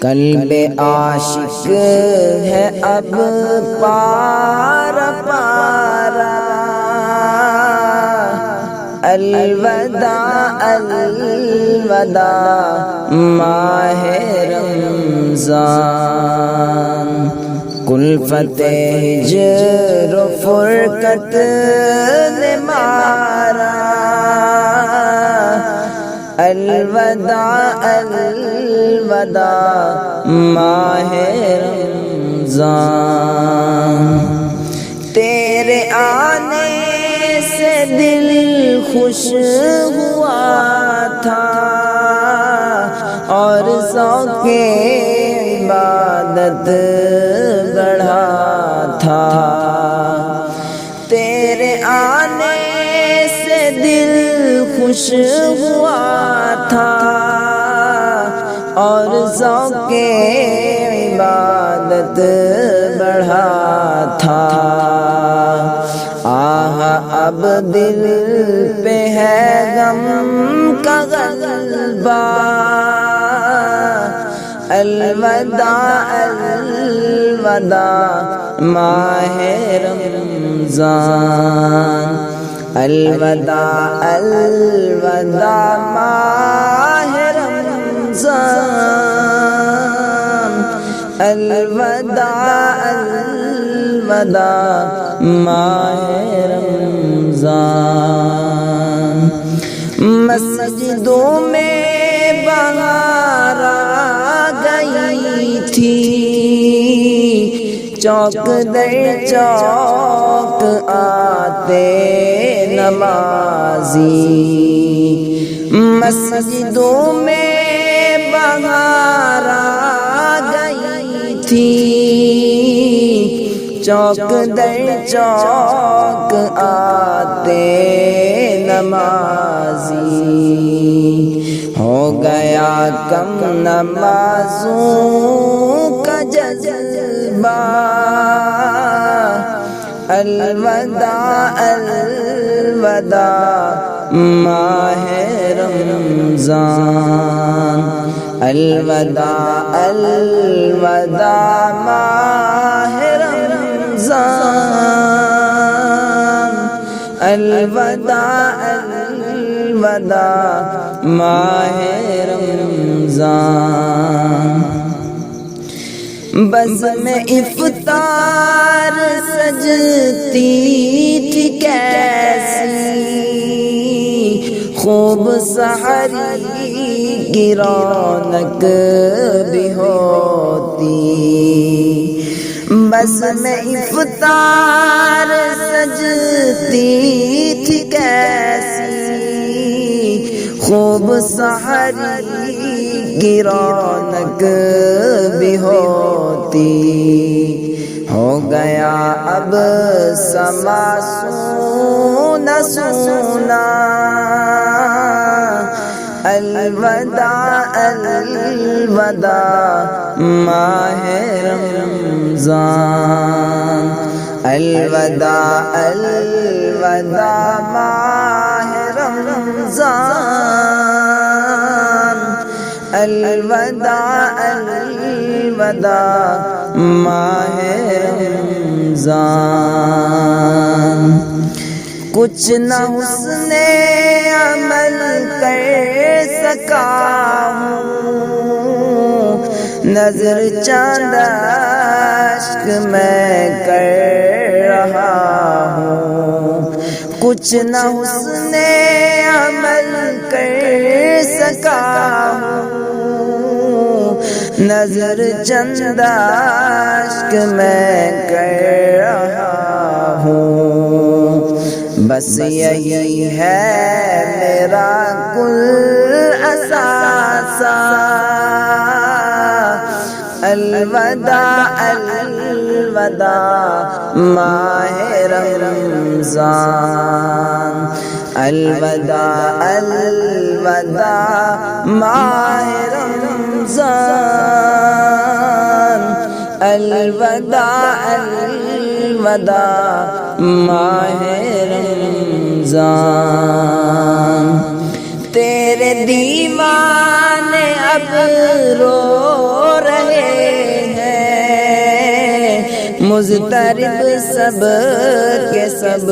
قلب عاشق ہے اب پارا پارا، الوداع الوداع ماہ رمضان، کلفت ہجر و فرقت نے مارا، الوداع الوداع ماہ رمضان، تیرے آنے سے دل خوش ہوا تھا اور ذوق عبادت بڑھا تھا، تیرے آنے سے دل خوش ہوا تھا اور ذوق عبادت بڑھا تھا، آہ اب دل پہ ہے غم کا غلبہ، الوداع الوداع ماہ رمضان، الوداع الوداع ماہ رمضان، الوداع الوداع ماہ رمضان، مسجدوں میں بہار آ گئی تھی، چوک در چوک آتے نمازی، مسجدوں میں بہار آ گئی تھی، چوک در چوک آتے نمازی، ہو گیا کم نمازوں کا جذبہ، الوداع الوداع ماہ رمضان، الوداع الوداع ماہ رمضان، الوداع الوداع ماہ رمضان، بزم افطار سجتی تھی کیسی، خوب سحری کی رونق بھی ہوتی، بزم افطار سجتی تھی کیسی، خوب سحری کی رونق بھی ہوتی، ہو گیا اب سما سونا سونا، الوداع الوداع ماہ رمضان، الوداع الوداع ماہ رمضان، الوداع الوداع ماہ رمضان، کچھ نہ حسن عمل کر سکا ہوں، نظر چاند اشک میں کر رہا ہوں، کچھ نہ حسن عمل کر سکا ہوں، نظر چند اشک میں کر رہا ہوں، بس یہی ہے میرا کل اثاثہ، الوداع الوداع ماہ رمضان، الوداع الوداع ماہ رمضان، الوداع الوداع ماہ رمضان، تیرے دیوانے اب رو مضطرب سب کے سب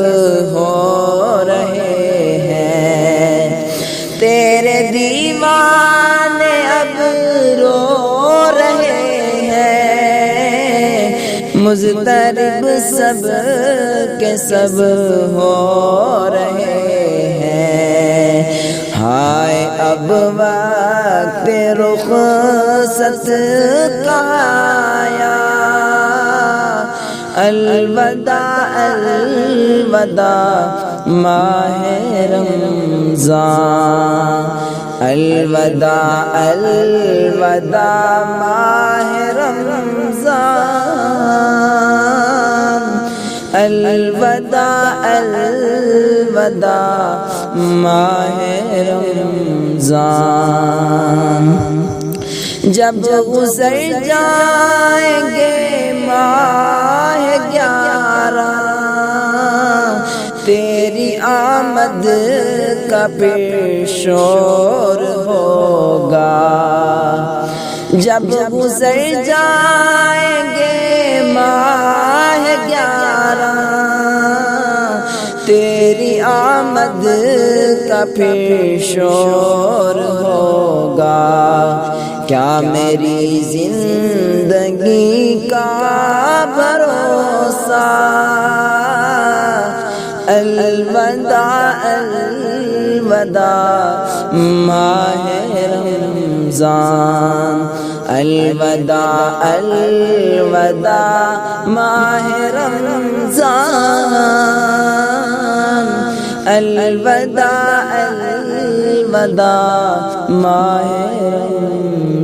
ہو رہے ہیں، تیرے دیوانے اب رو رہے ہیں، مضطرب سب کے سب ہو رہے ہیں۔ ہائے اب وقت رخصت کا آیا، الوداع الوداع ماہ رمضان، الوداع الوداع ماہ رمضان، الوداع الوداع ماہ رمضان۔ جب گزر جائیں گے ماہ 11، تیری آمد کا پھر شور ہوگا، جب گزر جائیں گے ماہ 11، تیری آمد کا پھر شور ہوگا۔ کیا میری زندگی کا بھروسہ، الوداع الوداع ماہ رمضان، الوداع الوداع ماہ رمضان، الوداع الوداع ماہ رمضان۔